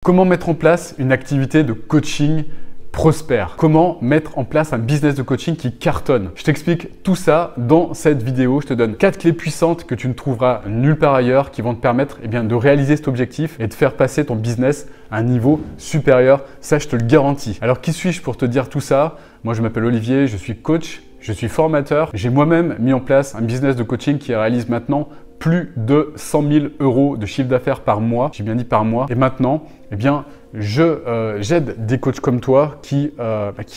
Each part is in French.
Comment mettre en place une activité de coaching prospère? Comment mettre en place un business de coaching qui cartonne? Je t'explique tout ça dans cette vidéo. Je te donne 4 clés puissantes que tu ne trouveras nulle part ailleurs qui vont te permettre de réaliser cet objectif et de faire passer ton business à un niveau supérieur. Ça, je te le garantis. Alors, qui suis-je pour te dire tout ça? Moi, je m'appelle Olivier, je suis coach, je suis formateur. J'ai moi-même mis en place un business de coaching qui réalise maintenant plus de 100 000 € de chiffre d'affaires par mois. J'ai bien dit par mois. Et maintenant, j'aide des coachs comme toi qui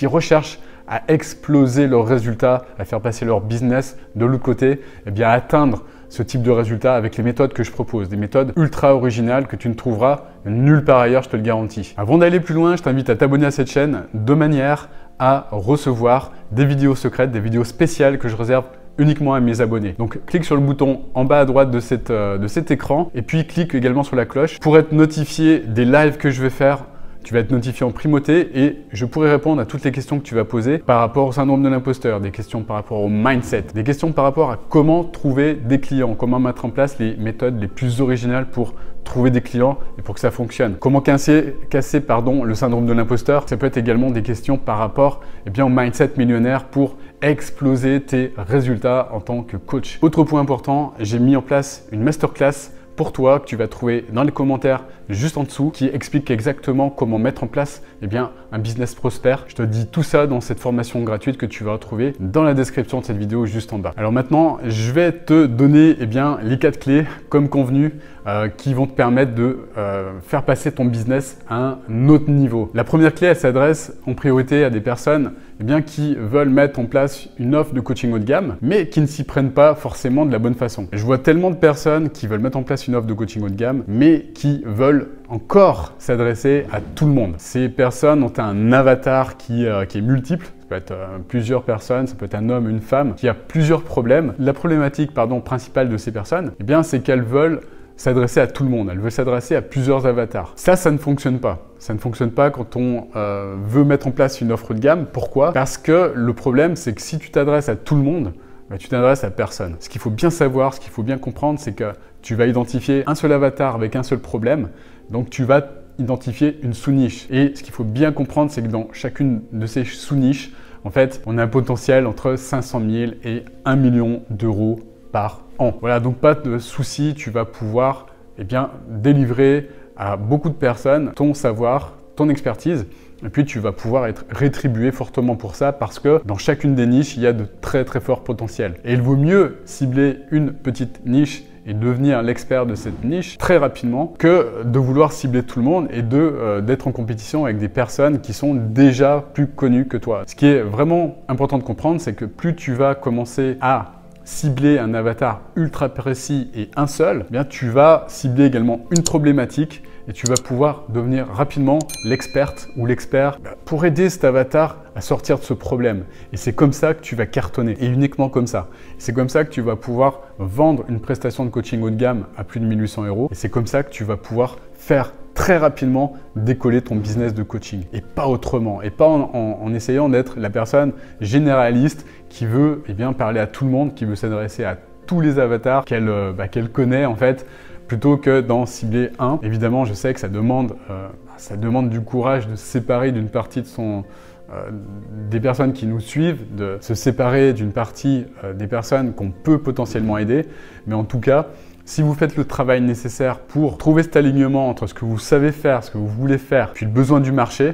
recherchent à exploser leurs résultats, à faire passer leur business de l'autre côté, à atteindre ce type de résultats avec les méthodes que je propose, des méthodes ultra originales que tu ne trouveras nulle part ailleurs, je te le garantis. Avant d'aller plus loin, je t'invite à t'abonner à cette chaîne de manière à recevoir des vidéos secrètes, des vidéos spéciales que je réserve uniquement à mes abonnés. Donc clique sur le bouton en bas à droite de cet écran et puis clique également sur la cloche pour être notifié des lives que je vais faire. Tu vas être notifié en primauté et je pourrai répondre à toutes les questions que tu vas poser par rapport au syndrome de l'imposteur, des questions par rapport au mindset, des questions par rapport à comment trouver des clients, comment mettre en place les méthodes les plus originales pour trouver des clients et pour que ça fonctionne. Comment casser le syndrome de l'imposteur. Ça peut être également des questions par rapport au mindset millionnaire pour exploser tes résultats en tant que coach. Autre point important, j'ai mis en place une masterclass pour toi que tu vas trouver dans les commentaires juste en dessous qui explique exactement comment mettre en place un business prospère. Je te dis tout ça dans cette formation gratuite que tu vas retrouver dans la description de cette vidéo juste en bas. Alors maintenant, je vais te donner les 4 clés comme convenu qui vont te permettre de faire passer ton business à un autre niveau. La première clé, elle s'adresse en priorité à des personnes qui veulent mettre en place une offre de coaching haut de gamme, mais qui ne s'y prennent pas forcément de la bonne façon. Je vois tellement de personnes qui veulent mettre en place une offre de coaching haut de gamme, mais qui veulent encore s'adresser à tout le monde. Ces personnes ont un avatar qui est multiple. Ça peut être plusieurs personnes, ça peut être un homme, une femme, qui a plusieurs problèmes. La problématique principale de ces personnes, c'est qu'elles veulent s'adresser à tout le monde. Elles veulent s'adresser à plusieurs avatars. Ça ne fonctionne pas. Ça ne fonctionne pas quand on veut mettre en place une offre de gamme. Pourquoi? Parce que le problème, c'est que si tu t'adresses à tout le monde, tu t'adresses à personne. Ce qu'il faut bien savoir, ce qu'il faut bien comprendre, c'est que tu vas identifier un seul avatar avec un seul problème. Donc, tu vas identifier une sous-niche. Et ce qu'il faut bien comprendre, c'est que dans chacune de ces sous-niches, en fait, on a un potentiel entre 500 000 et 1 million d'euros par an. Voilà, donc pas de souci, tu vas pouvoir délivrer à beaucoup de personnes ton savoir, ton expertise. Et puis, tu vas pouvoir être rétribué fortement pour ça parce que dans chacune des niches, il y a de très très forts potentiels. Et il vaut mieux cibler une petite niche et devenir l'expert de cette niche très rapidement que de vouloir cibler tout le monde et d'être en compétition avec des personnes qui sont déjà plus connues que toi. Ce qui est vraiment important de comprendre, c'est que plus tu vas commencer à cibler un avatar ultra précis et un seul, tu vas cibler également une problématique et tu vas pouvoir devenir rapidement l'experte ou l'expert pour aider cet avatar à sortir de ce problème. Et c'est comme ça que tu vas cartonner et uniquement comme ça. C'est comme ça que tu vas pouvoir vendre une prestation de coaching haut de gamme à plus de 1 800 € et c'est comme ça que tu vas pouvoir faire très rapidement décoller ton business de coaching et pas autrement et pas en essayant d'être la personne généraliste qui veut parler à tout le monde, qui veut s'adresser à tous les avatars qu'elle connaît en fait, plutôt que d'en cibler un. Évidemment, je sais que ça demande du courage de se séparer d'une partie de des personnes qui nous suivent, de se séparer d'une partie des personnes qu'on peut potentiellement aider, mais en tout cas, si vous faites le travail nécessaire pour trouver cet alignement entre ce que vous savez faire, ce que vous voulez faire, puis le besoin du marché,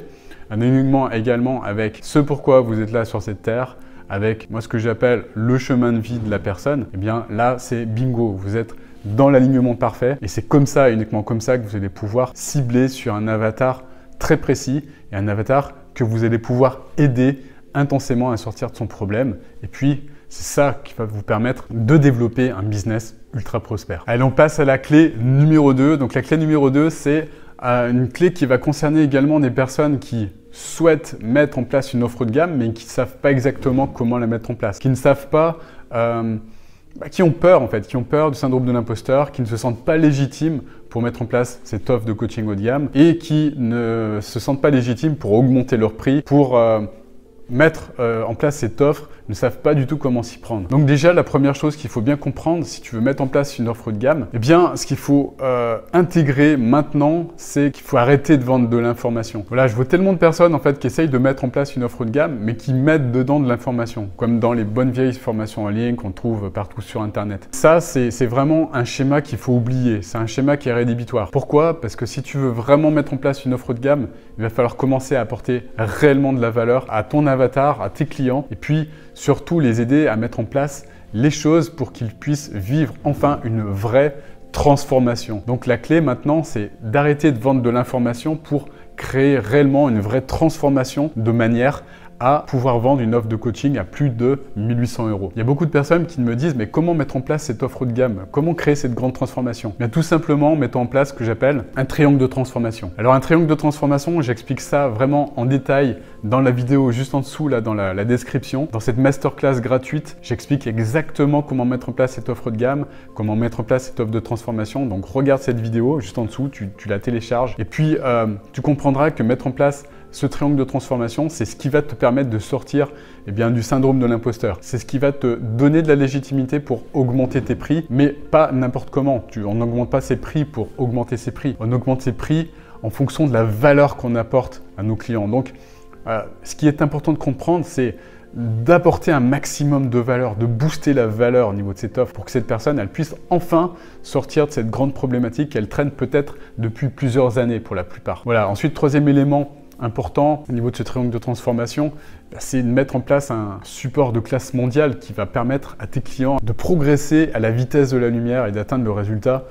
un alignement également avec ce pourquoi vous êtes là sur cette terre, avec moi ce que j'appelle le chemin de vie de la personne, là c'est bingo, vous êtes dans l'alignement parfait et c'est comme ça, uniquement comme ça que vous allez pouvoir cibler sur un avatar très précis et un avatar que vous allez pouvoir aider intensément à sortir de son problème et puis c'est ça qui va vous permettre de développer un business ultra prospère. Allez, on passe à la clé numéro 2. Donc la clé numéro 2, c'est une clé qui va concerner également des personnes qui souhaitent mettre en place une offre de gamme, mais qui ne savent pas exactement comment la mettre en place, qui ne savent pas, qui ont peur en fait, qui ont peur du syndrome de l'imposteur, qui ne se sentent pas légitimes pour mettre en place cette offre de coaching haut de gamme et qui ne se sentent pas légitimes pour augmenter leur prix, pour mettre en place cette offre ne savent pas du tout comment s'y prendre. Donc déjà, la première chose qu'il faut bien comprendre, si tu veux mettre en place une offre haut de gamme, eh bien, ce qu'il faut intégrer maintenant, c'est qu'il faut arrêter de vendre de l'information. Voilà, je vois tellement de personnes en fait qui essayent de mettre en place une offre haut de gamme, mais qui mettent dedans de l'information, comme dans les bonnes vieilles formations en ligne qu'on trouve partout sur Internet. Ça, c'est vraiment un schéma qu'il faut oublier. C'est un schéma qui est rédhibitoire. Pourquoi? Parce que si tu veux vraiment mettre en place une offre haut de gamme, il va falloir commencer à apporter réellement de la valeur à ton avatar, à tes clients, et puis surtout les aider à mettre en place les choses pour qu'ils puissent vivre enfin une vraie transformation. Donc la clé maintenant, c'est d'arrêter de vendre de l'information pour créer réellement une vraie transformation de manière à pouvoir vendre une offre de coaching à plus de 1 800 €. Il y a beaucoup de personnes qui me disent mais comment mettre en place cette offre haut de gamme? Comment créer cette grande transformation? Bien, tout simplement en mettant en place ce que j'appelle un triangle de transformation. Alors un triangle de transformation, j'explique ça vraiment en détail dans la vidéo juste en dessous, là dans la description. Dans cette masterclass gratuite, j'explique exactement comment mettre en place cette offre haut de gamme, comment mettre en place cette offre de transformation. Donc regarde cette vidéo juste en dessous, tu la télécharges et puis tu comprendras que mettre en place ce triangle de transformation, c'est ce qui va te permettre de sortir du syndrome de l'imposteur. C'est ce qui va te donner de la légitimité pour augmenter tes prix, mais pas n'importe comment. On n'augmente pas ses prix pour augmenter ses prix. On augmente ses prix en fonction de la valeur qu'on apporte à nos clients. Donc, ce qui est important de comprendre, c'est d'apporter un maximum de valeur, de booster la valeur au niveau de cette offre pour que cette personne, elle puisse enfin sortir de cette grande problématique qu'elle traîne peut-être depuis plusieurs années pour la plupart. Voilà. Ensuite, troisième élément important au niveau de ce triangle de transformation, c'est de mettre en place un support de classe mondiale qui va permettre à tes clients de progresser à la vitesse de la lumière et d'atteindre le résultat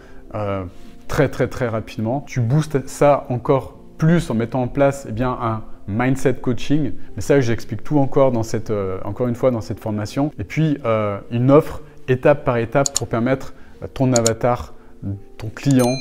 très rapidement. Tu boostes ça encore plus en mettant en place un mindset coaching, mais ça j'explique tout encore dans cette, encore une fois dans cette formation. Et puis une offre étape par étape pour permettre à ton avatar, ton client,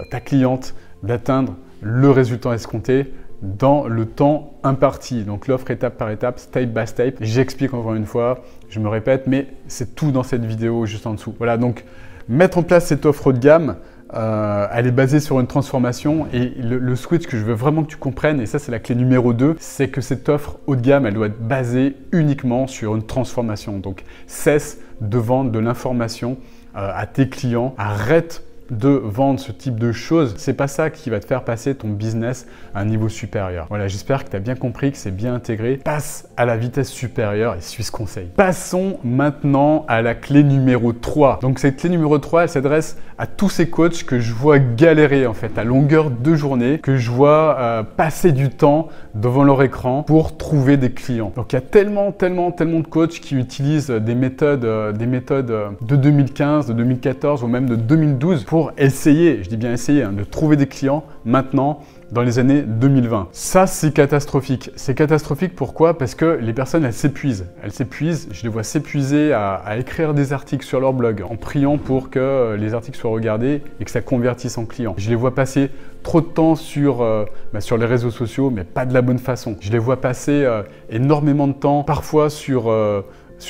ta cliente d'atteindre le résultat escompté dans le temps imparti. Donc l'offre étape par étape, step by step. J'explique encore une fois, je me répète, mais c'est tout dans cette vidéo juste en dessous. Voilà, donc mettre en place cette offre haut de gamme, elle est basée sur une transformation et le switch que je veux vraiment que tu comprennes, et ça c'est la clé numéro 2, c'est que cette offre haut de gamme, elle doit être basée uniquement sur une transformation. Donc cesse de vendre de l'information à tes clients, arrête de vendre ce type de choses. C'est pas ça qui va te faire passer ton business à un niveau supérieur. Voilà, j'espère que tu as bien compris, que c'est bien intégré. Passe à la vitesse supérieure et suis ce conseil. Passons maintenant à la clé numéro 3. Donc cette clé numéro 3, elle s'adresse à tous ces coachs que je vois galérer en fait à longueur de journée, que je vois passer du temps devant leur écran pour trouver des clients. Donc il y a tellement de coachs qui utilisent des méthodes de 2015, de 2014 ou même de 2012 pour essayer, je dis bien essayer, de trouver des clients maintenant dans les années 2020. Ça, c'est catastrophique. C'est catastrophique pourquoi? Parce que les personnes, elles s'épuisent. Elles s'épuisent, je les vois s'épuiser à écrire des articles sur leur blog en priant pour que les articles soient regardés et que ça convertisse en clients. Je les vois passer trop de temps sur les réseaux sociaux, mais pas de la bonne façon. Je les vois passer énormément de temps, parfois sur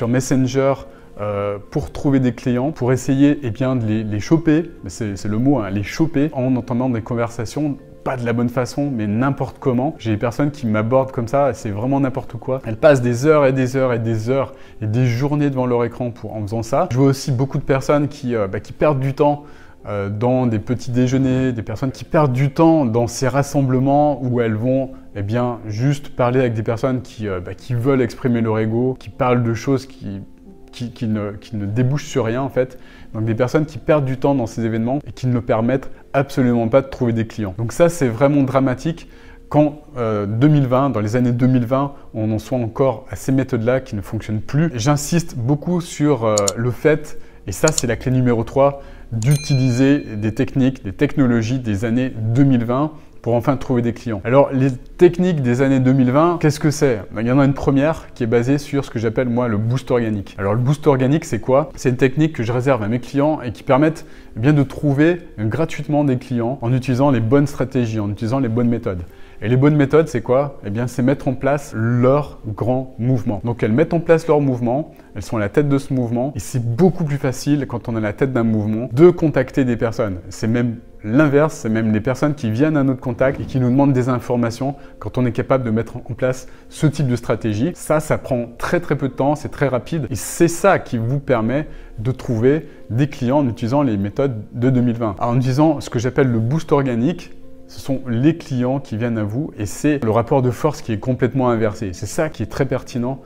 Messenger, pour trouver des clients, pour essayer de les choper, c'est le mot, les choper, en entendant des conversations pas de la bonne façon, mais n'importe comment. J'ai des personnes qui m'abordent comme ça, et c'est vraiment n'importe quoi. Elles passent des heures et des heures et des heures et des journées devant leur écran en faisant ça. Je vois aussi beaucoup de personnes qui perdent du temps dans des petits déjeuners, des personnes qui perdent du temps dans ces rassemblements où elles vont juste parler avec des personnes qui veulent exprimer leur ego, qui parlent de choses qui ne débouchent sur rien en fait. Donc des personnes qui perdent du temps dans ces événements et qui ne permettent absolument pas de trouver des clients. Donc ça, c'est vraiment dramatique qu'en 2020, dans les années 2020, on en soit encore à ces méthodes-là qui ne fonctionnent plus. J'insiste beaucoup sur le fait, et ça c'est la clé numéro 3, d'utiliser des techniques, des technologies des années 2020 pour enfin trouver des clients. Alors, les techniques des années 2020, qu'est-ce que c'est? Il y en a une première qui est basée sur ce que j'appelle moi le boost organique. Alors, le boost organique, c'est quoi? C'est une technique que je réserve à mes clients et qui permettent de trouver gratuitement des clients en utilisant les bonnes stratégies, en utilisant les bonnes méthodes. Et les bonnes méthodes, c'est quoi? C'est mettre en place leur grand mouvement. Donc, elles mettent en place leur mouvement, elles sont à la tête de ce mouvement et c'est beaucoup plus facile quand on est à la tête d'un mouvement de contacter des personnes. C'est même l'inverse, c'est même les personnes qui viennent à notre contact et qui nous demandent des informations quand on est capable de mettre en place ce type de stratégie. Ça prend très peu de temps, c'est très rapide et c'est ça qui vous permet de trouver des clients en utilisant les méthodes de 2020. Alors, en utilisant ce que j'appelle le boost organique, ce sont les clients qui viennent à vous et c'est le rapport de force qui est complètement inversé. C'est ça qui est très pertinent.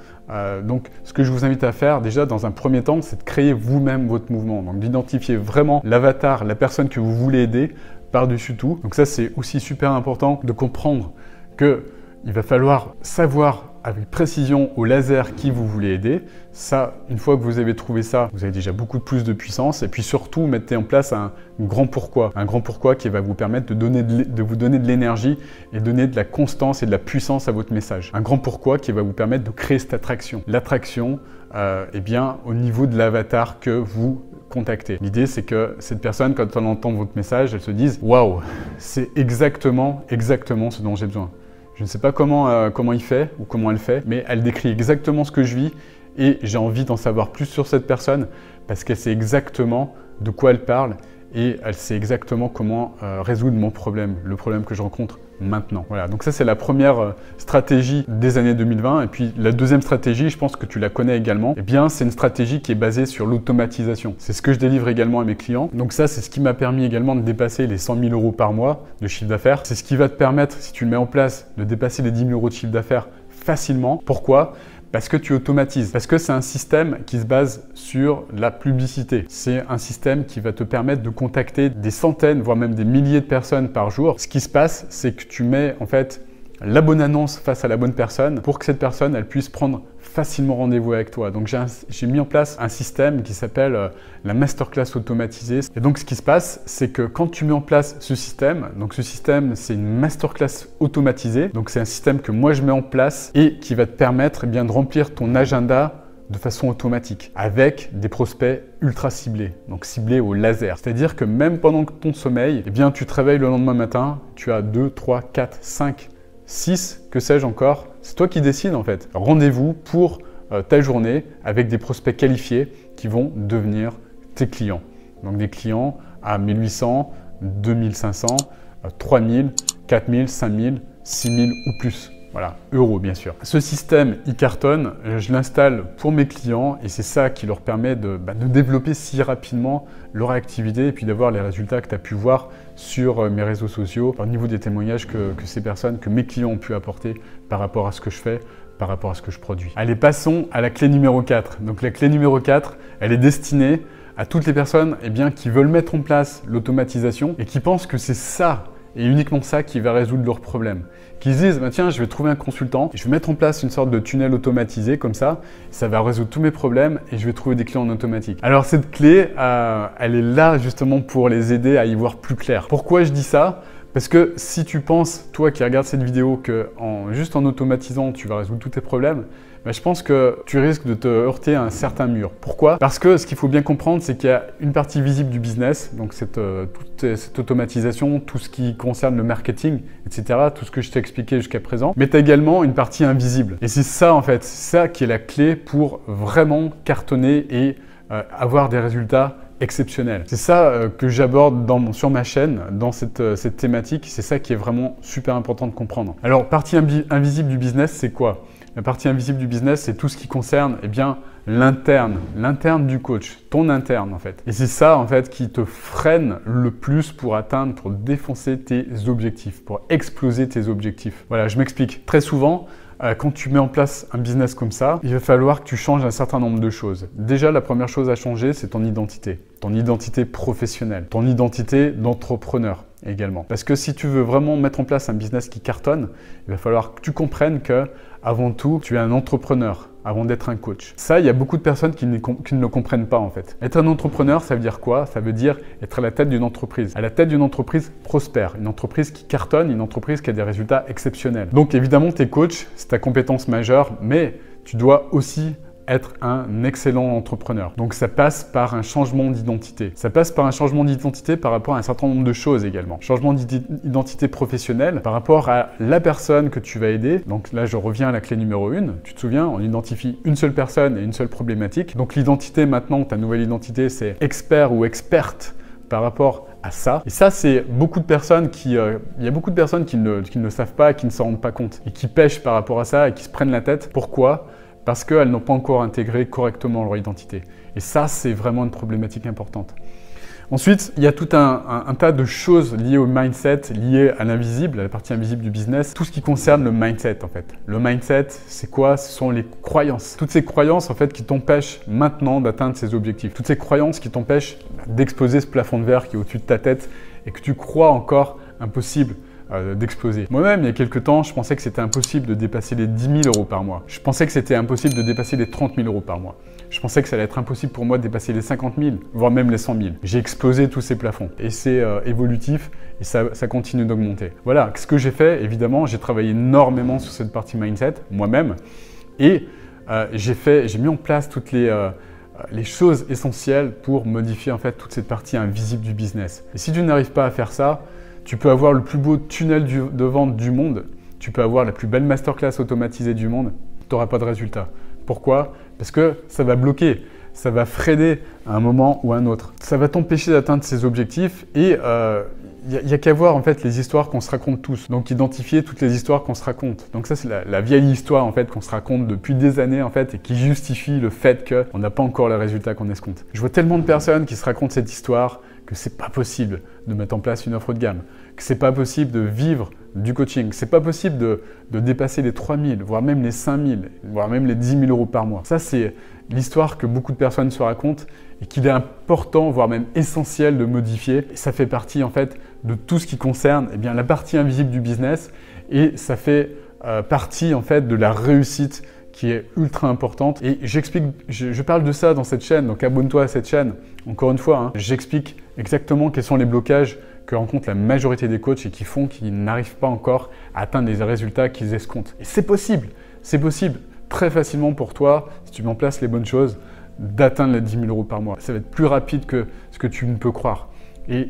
Donc, ce que je vous invite à faire déjà dans un premier temps, c'est de créer vous-même votre mouvement. Donc, d'identifier vraiment l'avatar, la personne que vous voulez aider par-dessus tout. Donc ça, c'est aussi super important de comprendre qu'il va falloir savoir avec précision au laser qui vous voulez aider. Ça, une fois que vous avez trouvé ça, vous avez déjà beaucoup plus de puissance. Et puis surtout, mettez en place un grand pourquoi. Un grand pourquoi qui va vous permettre de vous donner de l'énergie et donner de la constance et de la puissance à votre message. Un grand pourquoi qui va vous permettre de créer cette attraction. L'attraction, eh bien, au niveau de l'avatar que vous contactez. L'idée, c'est que cette personne, quand elle entend votre message, elle se dise « Waouh, c'est exactement ce dont j'ai besoin ». Je ne sais pas comment il fait ou comment elle fait, mais elle décrit exactement ce que je vis et j'ai envie d'en savoir plus sur cette personne parce qu'elle sait exactement de quoi elle parle et elle sait exactement comment résoudre mon problème, le problème que je rencontre maintenant. Voilà, donc ça c'est la première stratégie des années 2020 et puis la deuxième stratégie, je pense que tu la connais également, eh bien c'est une stratégie qui est basée sur l'automatisation. C'est ce que je délivre également à mes clients. Donc ça c'est ce qui m'a permis également de dépasser les 100 000 € par mois de chiffre d'affaires. C'est ce qui va te permettre, si tu le mets en place, de dépasser les 10 000 € de chiffre d'affaires facilement. Pourquoi ? Parce que tu automatises, parce que c'est un système qui se base sur la publicité. C'est un système qui va te permettre de contacter des centaines, voire même des milliers de personnes par jour. Ce qui se passe, c'est que tu mets en fait la bonne annonce face à la bonne personne pour que cette personne, elle puisse prendre facilement rendez-vous avec toi. Donc j'ai mis en place un système qui s'appelle la masterclass automatisée. Et donc ce qui se passe, c'est que quand tu mets en place ce système, donc ce système c'est une masterclass automatisée. Donc c'est un système que moi je mets en place et qui va te permettre eh bien, de remplir ton agenda de façon automatique avec des prospects ultra ciblés, donc ciblés au laser. C'est-à-dire que même pendant ton sommeil, eh bien, tu te réveilles le lendemain matin, tu as 2, 3, 4, 5, 6, que sais-je encore, c'est toi qui décides en fait. Rendez-vous pour ta journée avec des prospects qualifiés qui vont devenir tes clients. Donc des clients à 1800, 2500, 3000, 4000, 5000, 6000 ou plus. Voilà, euros bien sûr. Ce système, il cartonne, je l'installe pour mes clients et c'est ça qui leur permet de développer si rapidement leur activité et puis d'avoir les résultats que tu as pu voir sur mes réseaux sociaux au niveau des témoignages que ces personnes, que mes clients ont pu apporter par rapport à ce que je fais, par rapport à ce que je produis. Allez, passons à la clé numéro 4. Donc la clé numéro 4, elle est destinée à toutes les personnes eh bien, qui veulent mettre en place l'automatisation et qui pensent que c'est ça et uniquement ça qui va résoudre leurs problèmes. Qui se disent, bah, tiens, je vais trouver un consultant, et je vais mettre en place une sorte de tunnel automatisé comme ça va résoudre tous mes problèmes et je vais trouver des clients en automatique. Alors cette clé, elle est là justement pour les aider à y voir plus clair. Pourquoi je dis ça ? Parce que si tu penses, toi qui regardes cette vidéo, que juste en automatisant, tu vas résoudre tous tes problèmes, bah, je pense que tu risques de te heurter à un certain mur. Pourquoi ? Parce que ce qu'il faut bien comprendre, c'est qu'il y a une partie visible du business, donc toute cette automatisation, tout ce qui concerne le marketing, etc., tout ce que je t'ai expliqué jusqu'à présent, mais tu as également une partie invisible. Et c'est ça en fait, c'est ça qui est la clé pour vraiment cartonner et avoir des résultats exceptionnel. C'est ça que j'aborde sur ma chaîne, dans cette thématique. C'est ça qui est vraiment super important de comprendre. Alors, partie invisible du business, c'est quoi ? La partie invisible du business, c'est tout ce qui concerne eh bien, l'interne du coach, ton interne en fait. Et c'est ça en fait qui te freine le plus pour atteindre, pour défoncer tes objectifs, pour exploser tes objectifs. Voilà, je m'explique. Très souvent, quand tu mets en place un business comme ça, il va falloir que tu changes un certain nombre de choses. Déjà, la première chose à changer, c'est ton identité professionnelle, ton identité d'entrepreneur également. Parce que si tu veux vraiment mettre en place un business qui cartonne, il va falloir que tu comprennes que, avant tout, tu es un entrepreneur avant d'être un coach. Ça, il y a beaucoup de personnes qui ne le comprennent pas en fait. Être un entrepreneur, ça veut dire quoi ? Ça veut dire être à la tête d'une entreprise. À la tête d'une entreprise prospère, une entreprise qui cartonne, une entreprise qui a des résultats exceptionnels. Donc évidemment, tes coachs, c'est ta compétence majeure, mais tu dois aussi être un excellent entrepreneur. Donc ça passe par un changement d'identité. Ça passe par un changement d'identité par rapport à un certain nombre de choses également. Changement d'identité professionnelle par rapport à la personne que tu vas aider. Donc là, je reviens à la clé numéro 1. Tu te souviens, on identifie une seule personne et une seule problématique. Donc l'identité maintenant, ta nouvelle identité, c'est expert ou experte par rapport à ça. Et ça, c'est beaucoup de personnes il y a beaucoup de personnes qui ne le savent pas, qui ne s'en rendent pas compte et qui pêchent par rapport à ça et qui se prennent la tête. Pourquoi? Parce qu'elles n'ont pas encore intégré correctement leur identité. Et ça, c'est vraiment une problématique importante. Ensuite, il y a tout un tas de choses liées au mindset, liées à l'invisible, à la partie invisible du business, tout ce qui concerne le mindset en fait. Le mindset, c'est quoi? Ce sont les croyances. Toutes ces croyances en fait qui t'empêchent maintenant d'atteindre ces objectifs. Toutes ces croyances qui t'empêchent d'exploser ce plafond de verre qui est au-dessus de ta tête et que tu crois encore impossible d'exploser. Moi-même, il y a quelques temps, je pensais que c'était impossible de dépasser les 10 000 € par mois. Je pensais que c'était impossible de dépasser les 30 000 € par mois. Je pensais que ça allait être impossible pour moi de dépasser les 50 000, voire même les 100 000. J'ai explosé tous ces plafonds. Et c'est évolutif et ça continue d'augmenter. Voilà, ce que j'ai fait, évidemment, j'ai travaillé énormément sur cette partie mindset, moi-même. Et j'ai mis en place toutes les choses essentielles pour modifier en fait toute cette partie invisible du business. Et si tu n'arrives pas à faire ça, tu peux avoir le plus beau tunnel de vente du monde, tu peux avoir la plus belle masterclass automatisée du monde, tu n'auras pas de résultat. Pourquoi? Parce que ça va bloquer, ça va freiner à un moment ou à un autre. Ça va t'empêcher d'atteindre ces objectifs et il n'y a qu'à voir en fait les histoires qu'on se raconte tous. Donc identifier toutes les histoires qu'on se raconte. Donc ça c'est la vieille histoire en fait qu'on se raconte depuis des années en fait et qui justifie le fait qu'on n'a pas encore les résultats qu'on escompte. Je vois tellement de personnes qui se racontent cette histoire que c'est pas possible de mettre en place une offre de gamme, que c'est pas possible de vivre du coaching, que c'est pas possible de dépasser les 3 000, voire même les 5 000, voire même les 10 000 € par mois. Ça, c'est l'histoire que beaucoup de personnes se racontent et qu'il est important, voire même essentiel de modifier. Et ça fait partie en fait de tout ce qui concerne la partie invisible du business et ça fait partie en fait de la réussite qui est ultra importante. Et je parle de ça dans cette chaîne, donc abonne-toi à cette chaîne. Encore une fois, j'explique exactement quels sont les blocages que rencontre la majorité des coachs et qui font qu'ils n'arrivent pas encore à atteindre les résultats qu'ils escomptent. Et c'est possible très facilement pour toi, si tu mets en place les bonnes choses, d'atteindre les 10 000 € par mois. Ça va être plus rapide que ce que tu ne peux croire. Et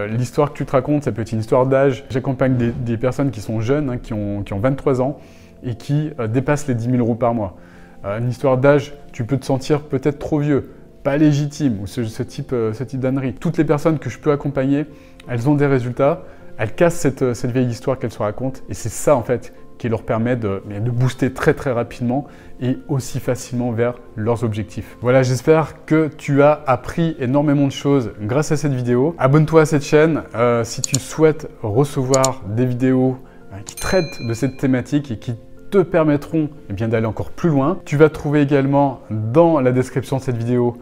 l'histoire que tu te racontes, ça peut être une histoire d'âge. J'accompagne des personnes qui sont jeunes, qui ont 23 ans et qui dépassent les 10 000 € par mois. Une histoire d'âge, tu peux te sentir peut-être trop vieux, pas légitime ou ce type d'ânerie. Toutes les personnes que je peux accompagner, elles ont des résultats, elles cassent cette vieille histoire qu'elles se racontent et c'est ça en fait qui leur permet de booster très très rapidement et aussi facilement vers leurs objectifs. Voilà, j'espère que tu as appris énormément de choses grâce à cette vidéo. Abonne-toi à cette chaîne si tu souhaites recevoir des vidéos qui traitent de cette thématique et qui te permettront d'aller encore plus loin. Tu vas trouver également dans la description de cette vidéo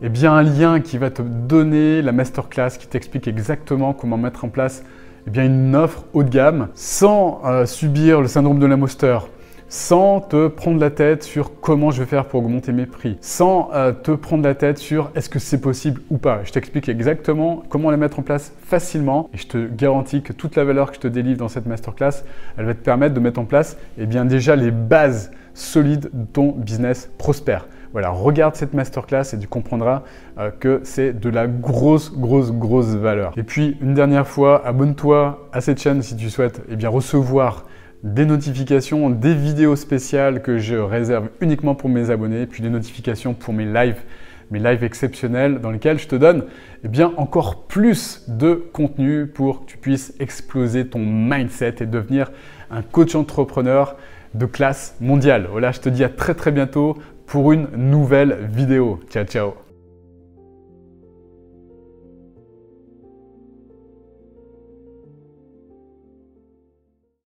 un lien qui va te donner la masterclass qui t'explique exactement comment mettre en place une offre haut de gamme sans subir le syndrome de l'imposteur, sans te prendre la tête sur comment je vais faire pour augmenter mes prix, sans te prendre la tête sur est-ce que c'est possible ou pas. Je t'explique exactement comment la mettre en place facilement et je te garantis que toute la valeur que je te délivre dans cette masterclass, elle va te permettre de mettre en place déjà les bases solides de ton business prospère. Voilà, regarde cette masterclass et tu comprendras que c'est de la grosse valeur. Et puis, une dernière fois, abonne-toi à cette chaîne si tu souhaites recevoir des notifications, des vidéos spéciales que je réserve uniquement pour mes abonnés, puis des notifications pour mes lives exceptionnels dans lesquels je te donne encore plus de contenu pour que tu puisses exploser ton mindset et devenir un coach entrepreneur de classe mondiale. Voilà, je te dis à très bientôt pour une nouvelle vidéo. Ciao, ciao.